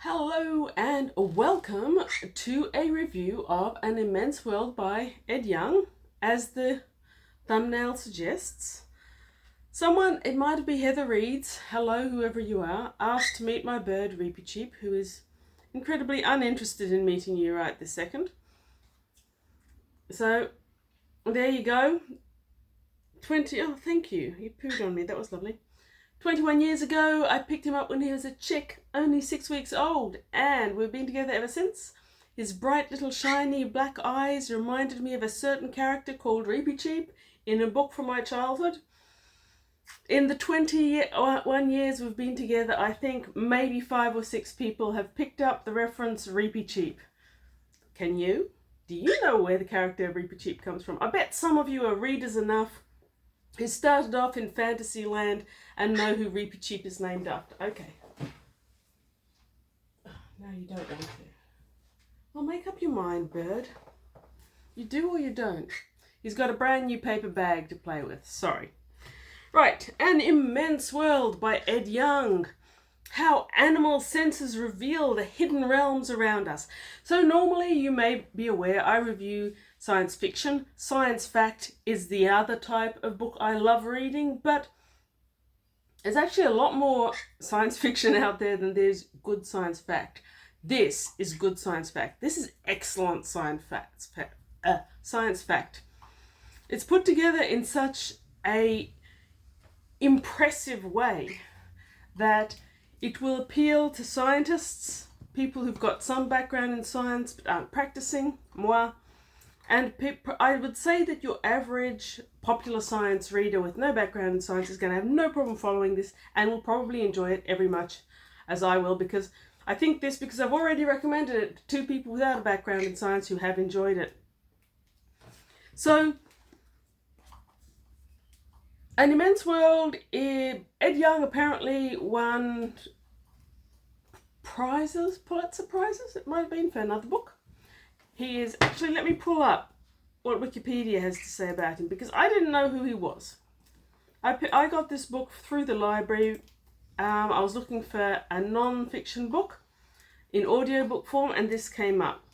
Hello and welcome to a review of An Immense World by Ed Yong. As the thumbnail suggests, someone, it might be Heather Reeds, hello whoever you are, asked to meet my bird Reapy Cheep, who is incredibly uninterested in meeting you right this second. So there you go. Oh, thank you. You pooed on me, that was lovely. 21 years ago, I picked him up when he was a chick, only 6 weeks old, and we've been together ever since. His bright little shiny black eyes reminded me of a certain character called Reapy Cheep in a book from my childhood. In the 21 years we've been together, I think maybe 5 or 6 people have picked up the reference Reapy Cheep. Can you? Do you know where the character Reapy Cheep comes from? I bet some of you are readers enough who started off in Fantasyland and know who Reapy Cheep is named after. Okay. No, you don't want to. Well, make up your mind, bird. You do or you don't. He's got a brand new paper bag to play with. Sorry. Right. An Immense World by Ed Yong. How animal senses reveal the hidden realms around us. So normally, you may be aware, I review science fiction. Science fact is the other type of book I love reading, but there's actually a lot more science fiction out there than there's good science fact. This is good science fact. This is excellent science fact. It's put together in such a impressive way that it will appeal to scientists, people who've got some background in science but aren't practicing, moi. And I would say that your average popular science reader with no background in science is going to have no problem following this and will probably enjoy it every much as I will, because I think this because I've already recommended it to 2 people without a background in science who have enjoyed it. So, An Immense World, Ed Yong apparently won prizes, Pulitzer prizes, it might have been for another book. He is, actually let me pull up what Wikipedia has to say about him, because I didn't know who he was. I got this book through the library. I was looking for a non-fiction book in audiobook form, and this came up.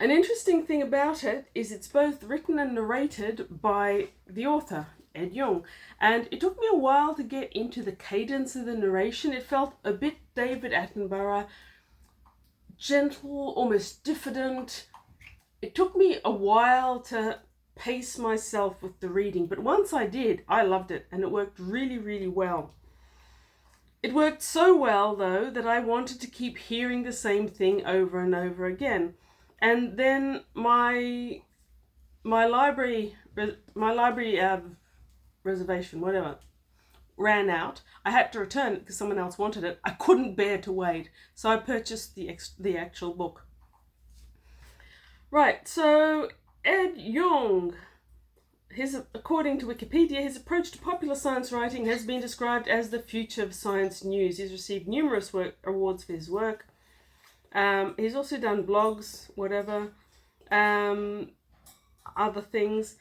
An interesting thing about it is it's both written and narrated by the author, Ed Yong, and it took me a while to get into the cadence of the narration. It felt a bit David Attenborough, gentle, almost diffident. It took me a while to pace myself with the reading, but once I did, I loved it, and it worked really, really well. It worked so well, though, that I wanted to keep hearing the same thing over and over again. And then my library reservation, whatever, ran out. I had to return it because someone else wanted it. I couldn't bear to wait, so I purchased the actual book. Right, so Ed Yong, according to Wikipedia, his approach to popular science writing has been described as the future of science news. He's received numerous awards for his work. He's also done blogs, whatever, other things.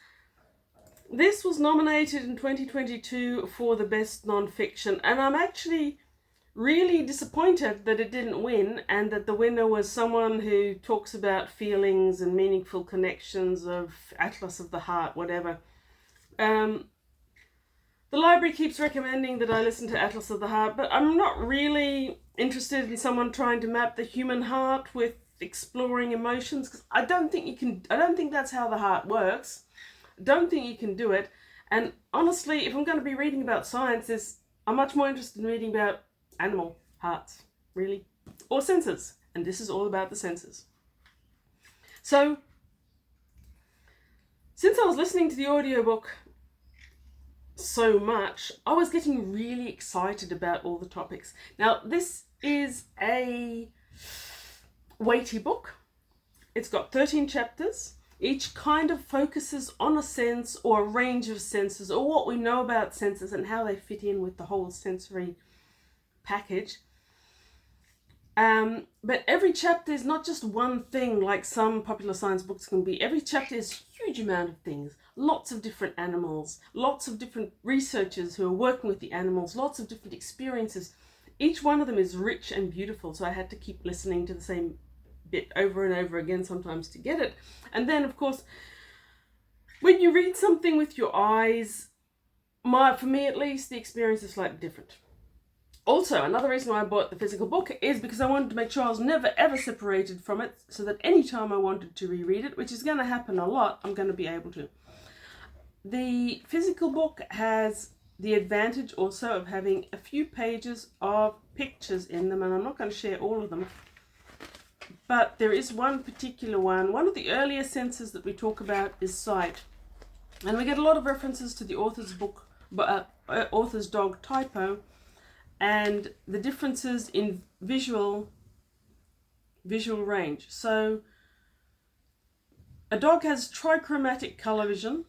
This was nominated in 2022 for the best non-fiction, and I'm actually really disappointed that it didn't win, and that the winner was someone who talks about feelings and meaningful connections of Atlas of the Heart, whatever. The library keeps recommending that I listen to Atlas of the Heart, but I'm not really interested in someone trying to map the human heart with exploring emotions, because I don't think that's how the heart works. I don't think you can do it. And honestly, if I'm going to be reading about science, I'm much more interested in reading about animal hearts, really, or senses, and this is all about the senses. So, since I was listening to the audiobook so much, I was getting really excited about all the topics. Now, this is a weighty book. It's got 13 chapters. Each kind of focuses on a sense or a range of senses, or what we know about senses and how they fit in with the whole sensory package. But every chapter is not just one thing like some popular science books can be. Every chapter is a huge amount of things. Lots of different animals, lots of different researchers who are working with the animals, lots of different experiences. each one of them is rich and beautiful, so I had to keep listening to the same bit over and over again sometimes to get it. And then, of course, when you read something with your eyes, for me at least, the experience is slightly different. Also, another reason why I bought the physical book is because I wanted to make sure I was never ever separated from it, so that any time I wanted to reread it, which is going to happen a lot, I'm going to be able to. The physical book has the advantage also of having a few pages of pictures in them, and I'm not going to share all of them, but there is one particular one. One of the earlier senses that we talk about is sight, and we get a lot of references to the author's book, author's dog Typo, and the differences in visual range. So a dog has trichromatic color vision.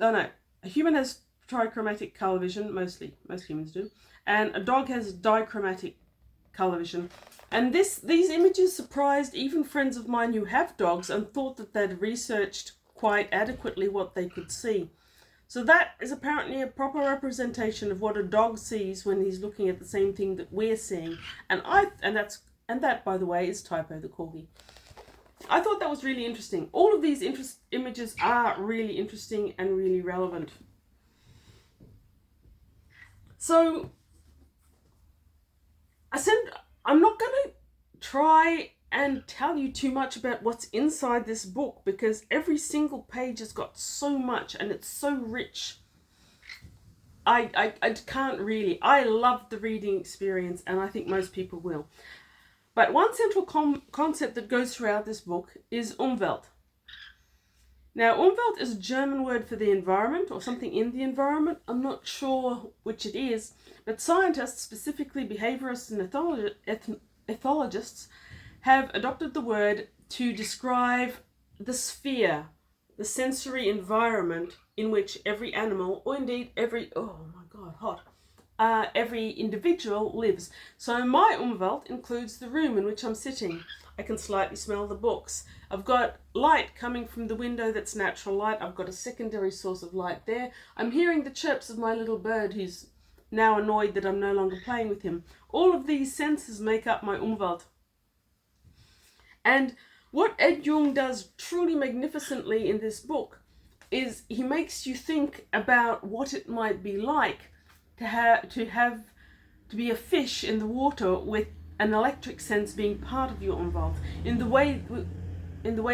A human has trichromatic color vision, most humans do, and a dog has dichromatic color vision. And these images surprised even friends of mine who have dogs and thought that they'd researched quite adequately what they could see. So that is apparently a proper representation of what a dog sees when he's looking at the same thing that we're seeing. And that, by the way, is Typo the corgi. I thought that was really interesting. All of these images are really interesting and really relevant. So I said I'm not going to try and tell you too much about what's inside this book, because every single page has got so much and it's so rich. I can't really. I love the reading experience, and I think most people will. But one central concept that goes throughout this book is Umwelt. Now, Umwelt is a German word for the environment, or something in the environment. I'm not sure which it is, but scientists, specifically behaviorists and ethologists, have adopted the word to describe the sphere, the sensory environment in which every animal, or indeed every individual lives. So my Umwelt includes the room in which I'm sitting. I can slightly smell the books. I've got light coming from the window that's natural light. I've got a secondary source of light there. I'm hearing the chirps of my little bird who's now annoyed that I'm no longer playing with him. All of these senses make up my Umwelt. And what Ed Yong does truly magnificently in this book is he makes you think about what it might be like to be a fish in the water with an electric sense being part of your Umwelt, in the way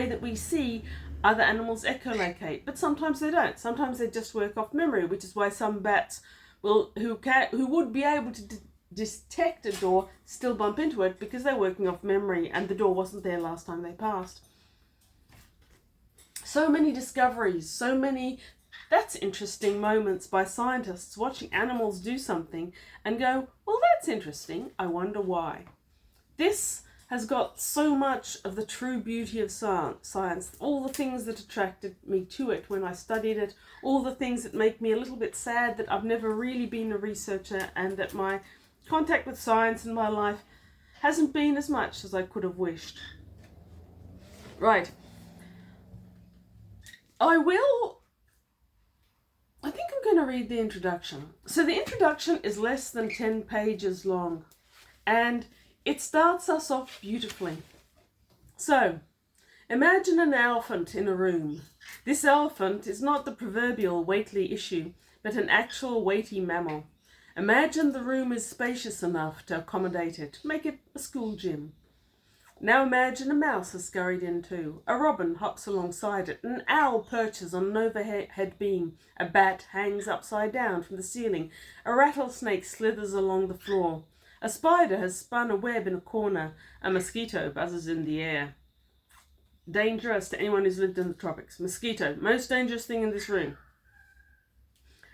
that we see other animals echolocate. But sometimes they don't. Sometimes they just work off memory, which is why some bats who would be able to detect a door still bump into it, because they're working off memory and the door wasn't there last time they passed. So many discoveries, so many that's interesting moments by scientists watching animals do something and go, well, that's interesting, I wonder why. This has got so much of the true beauty of science, all the things that attracted me to it when I studied it, all the things that make me a little bit sad that I've never really been a researcher and that my contact with science in my life hasn't been as much as I could have wished. Right. I think I'm going to read the introduction. So the introduction is less than 10 pages long, and it starts us off beautifully. So, imagine an elephant in a room. This elephant is not the proverbial weighty issue, but an actual weighty mammal. Imagine the room is spacious enough to accommodate it. Make it a school gym. Now imagine a mouse has scurried in too. A robin hops alongside it. An owl perches on an overhead beam. A bat hangs upside down from the ceiling. A rattlesnake slithers along the floor. A spider has spun a web in a corner. A mosquito buzzes in the air. Dangerous to anyone who's lived in the tropics. Mosquito, most dangerous thing in this room.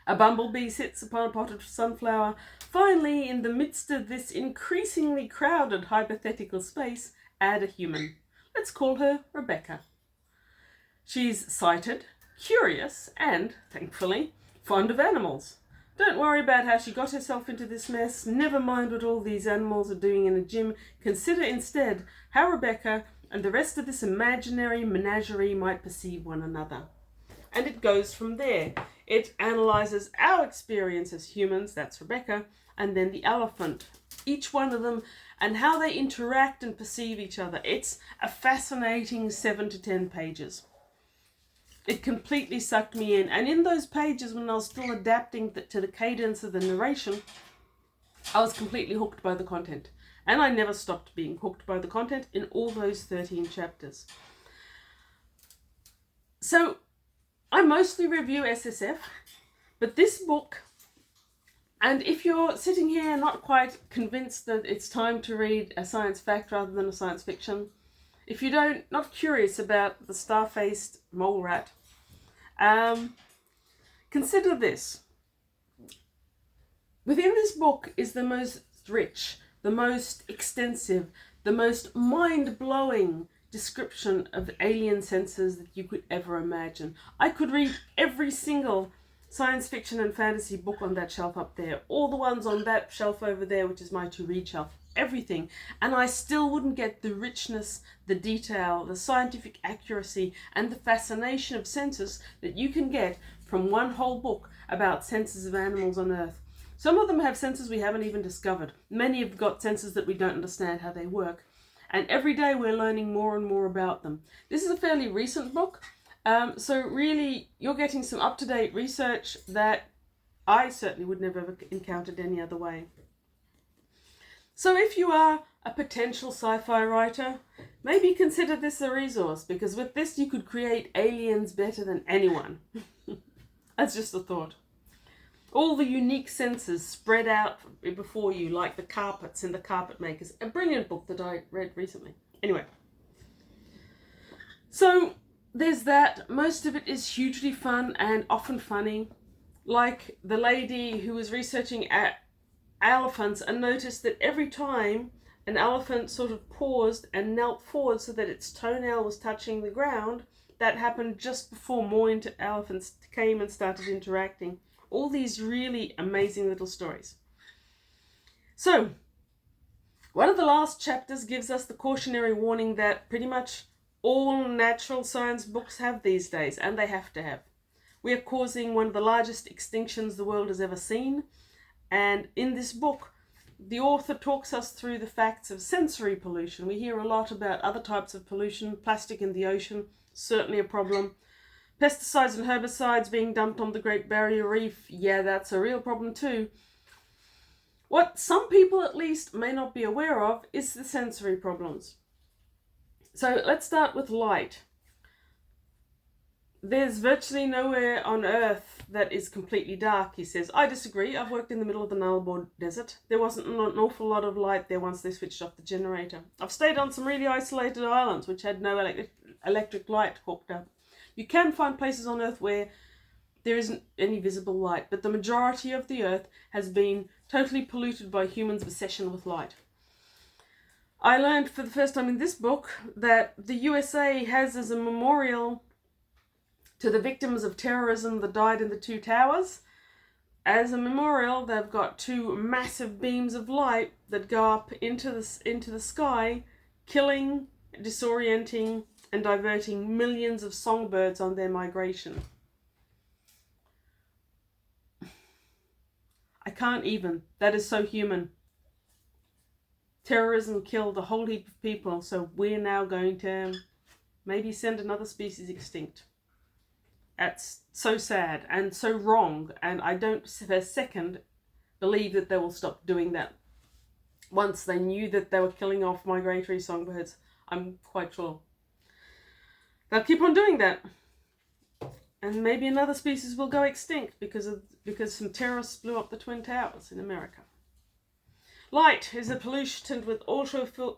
A bumblebee sits upon a potted sunflower. Finally, in the midst of this increasingly crowded hypothetical space, add a human. Let's call her Rebecca. She's sighted, curious, and, thankfully, fond of animals. Don't worry about how she got herself into this mess. Never mind what all these animals are doing in a gym. Consider instead how Rebecca and the rest of this imaginary menagerie might perceive one another. And it goes from there. It analyzes our experience as humans, that's Rebecca, and then the elephant each one of them, and how they interact and perceive each other. It's a fascinating 7 to 10 pages. It completely sucked me in. And in those pages, when I was still adapting to the cadence of the narration, I was completely hooked by the content. And I never stopped being hooked by the content in all those 13 chapters. So I mostly review SSF, but this book, and if you're sitting here not quite convinced that it's time to read a science fact rather than a science fiction, if you're not curious about the star-faced mole rat, consider this. Within this book is the most rich, the most extensive, the most mind-blowing description of alien senses that you could ever imagine. I could read every single science fiction and fantasy book on that shelf up there, all the ones on that shelf over there, which is my to-read shelf, everything, and I still wouldn't get the richness, the detail, the scientific accuracy, and the fascination of senses that you can get from one whole book about senses of animals on Earth. Some of them have senses we haven't even discovered. Many have got senses that we don't understand how they work, and every day we're learning more and more about them. This is a fairly recent book, so really you're getting some up-to-date research that I certainly would never have encountered any other way. So if you are a potential sci-fi writer, maybe consider this a resource, because with this you could create aliens better than anyone. That's just a thought. All the unique senses spread out before you, like the carpets in the Carpet Makers. A brilliant book that I read recently. Anyway. So there's that. Most of it is hugely fun and often funny. Like the lady who was researching elephants and noticed that every time an elephant sort of paused and knelt forward so that its toenail was touching the ground, that happened just before more elephants came and started interacting. All these really amazing little stories. So, one of the last chapters gives us the cautionary warning that pretty much all natural science books have these days, and they have to have. We are causing one of the largest extinctions the world has ever seen, and in this book, the author talks us through the facts of sensory pollution. We hear a lot about other types of pollution. Plastic in the ocean, certainly a problem. Pesticides and herbicides being dumped on the Great Barrier Reef, yeah, that's a real problem too. What some people at least may not be aware of is the sensory problems. So let's start with light. There's virtually nowhere on Earth that is completely dark, he says. I disagree. I've worked in the middle of the Nile Desert. There wasn't an awful lot of light there once they switched off the generator. I've stayed on some really isolated islands which had no electric light hooked up. You can find places on Earth where there isn't any visible light, but the majority of the Earth has been totally polluted by humans' obsession with light. I learned for the first time in this book that the USA has as a memorial to the victims of terrorism that died in the two towers. As a memorial, they've got two massive beams of light that go up into the sky, killing, disorienting, and diverting millions of songbirds on their migration. I can't even. That is so human. Terrorism killed a whole heap of people, so we're now going to maybe send another species extinct. That's so sad and so wrong, and I don't for a second believe that they will stop doing that. Once they knew that they were killing off migratory songbirds, I'm quite sure. They'll keep on doing that. And maybe another species will go extinct because some terrorists blew up the Twin Towers in America. Light is a pollutant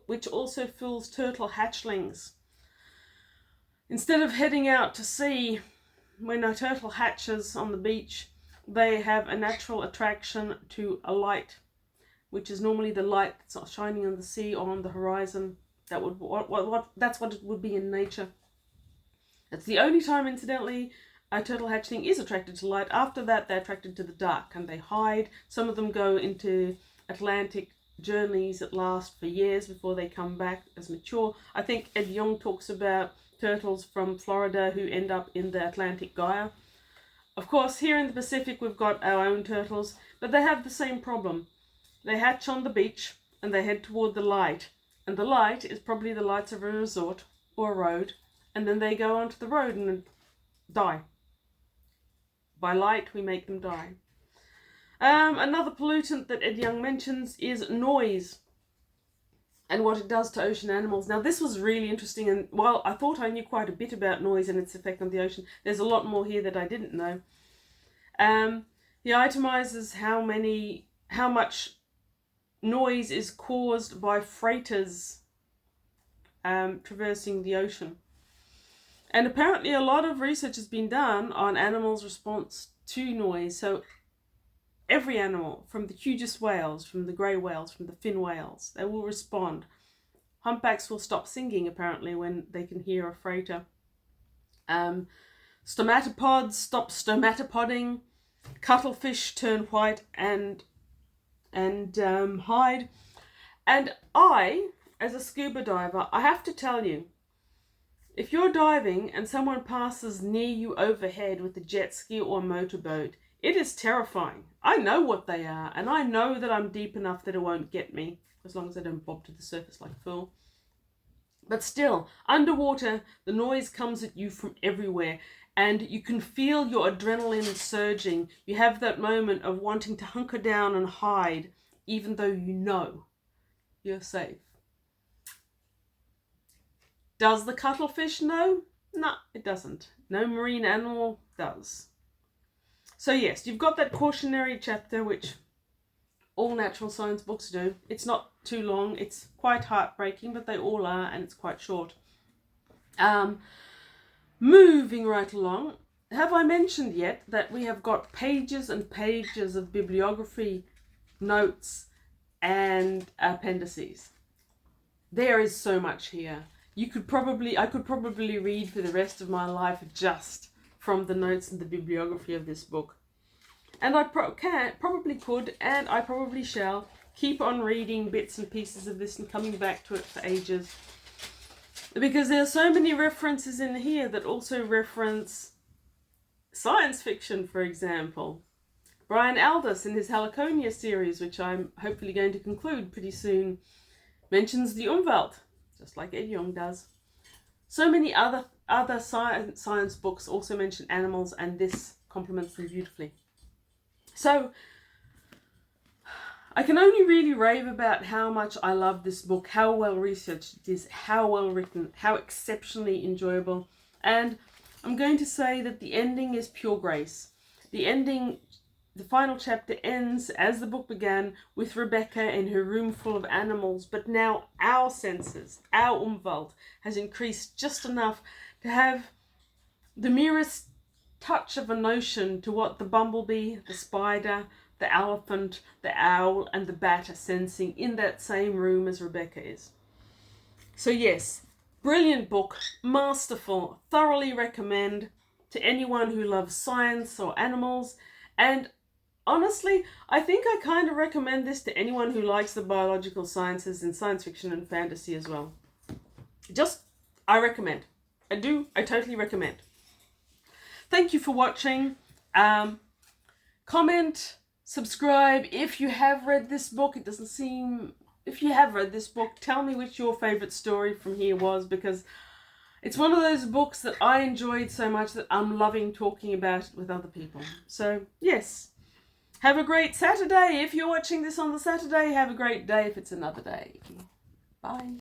which also fools turtle hatchlings. Instead of heading out to sea, when a turtle hatches on the beach, they have a natural attraction to a light, which is normally the light that's not shining on the sea or on the horizon. That's what it would be in nature. That's the only time, incidentally, a turtle hatchling is attracted to light. After that, they're attracted to the dark and they hide. Some of them go into Atlantic journeys that last for years before they come back as mature. I think Yong talks about turtles from Florida who end up in the Atlantic Gyre. Of course, here in the Pacific, we've got our own turtles, but they have the same problem. They hatch on the beach and they head toward the light. And the light is probably the lights of a resort or a road. And then they go onto the road and die. By light, we make them die. Another pollutant that Ed Yong mentions is noise and what it does to ocean animals. Now, this was really interesting, and while I thought I knew quite a bit about noise and its effect on the ocean, there's a lot more here that I didn't know. He itemizes how much noise is caused by freighters traversing the ocean. And apparently a lot of research has been done on animals' response to noise. So every animal, from the hugest whales, from the grey whales, from the fin whales, they will respond. Humpbacks will stop singing, apparently, when they can hear a freighter. Stomatopods stop stomatopoding. Cuttlefish turn white and hide. And I, as a scuba diver, I have to tell you, if you're diving and someone passes near you overhead with a jet ski or a motorboat, it is terrifying. I know what they are, and I know that I'm deep enough that it won't get me, as long as I don't bob to the surface like a fool. But still, underwater, the noise comes at you from everywhere, and you can feel your adrenaline surging. You have that moment of wanting to hunker down and hide, even though you know you're safe. Does the cuttlefish know? No, it doesn't. No marine animal does. So yes, you've got that cautionary chapter, which all natural science books do. It's not too long. It's quite heartbreaking, but they all are, and it's quite short. Moving right along, have I mentioned yet that we have got pages and pages of bibliography, notes, and appendices? There is so much here. I could probably read for the rest of my life just from the notes and the bibliography of this book. And I probably could, and I probably shall, keep on reading bits and pieces of this and coming back to it for ages. Because there are so many references in here that also reference science fiction, for example. Brian Aldiss in his Heliconia series, which I'm hopefully going to conclude pretty soon, mentions the Umwelt, just like Ed Yong does. So many other science books also mention animals, and this complements them beautifully. So, I can only really rave about how much I love this book, how well researched it is, how well written, how exceptionally enjoyable. And I'm going to say that the ending is pure grace. The final chapter ends as the book began, with Rebecca in her room full of animals, but now our senses, our Umwelt, has increased just enough to have the merest touch of a notion to what the bumblebee, the spider, the elephant, the owl, and the bat are sensing in that same room as Rebecca is. So yes, brilliant book, masterful, thoroughly recommend to anyone who loves science or animals. And honestly, I think I kind of recommend this to anyone who likes the biological sciences and science fiction and fantasy as well. I recommend. I totally recommend. Thank you for watching. Comment, subscribe if you have read this book. If you have read this book, tell me which your favourite story from here was, because it's one of those books that I enjoyed so much that I'm loving talking about it with other people. So, yes. Have a great Saturday. If you're watching this on the Saturday, have a great day if it's another day. Bye.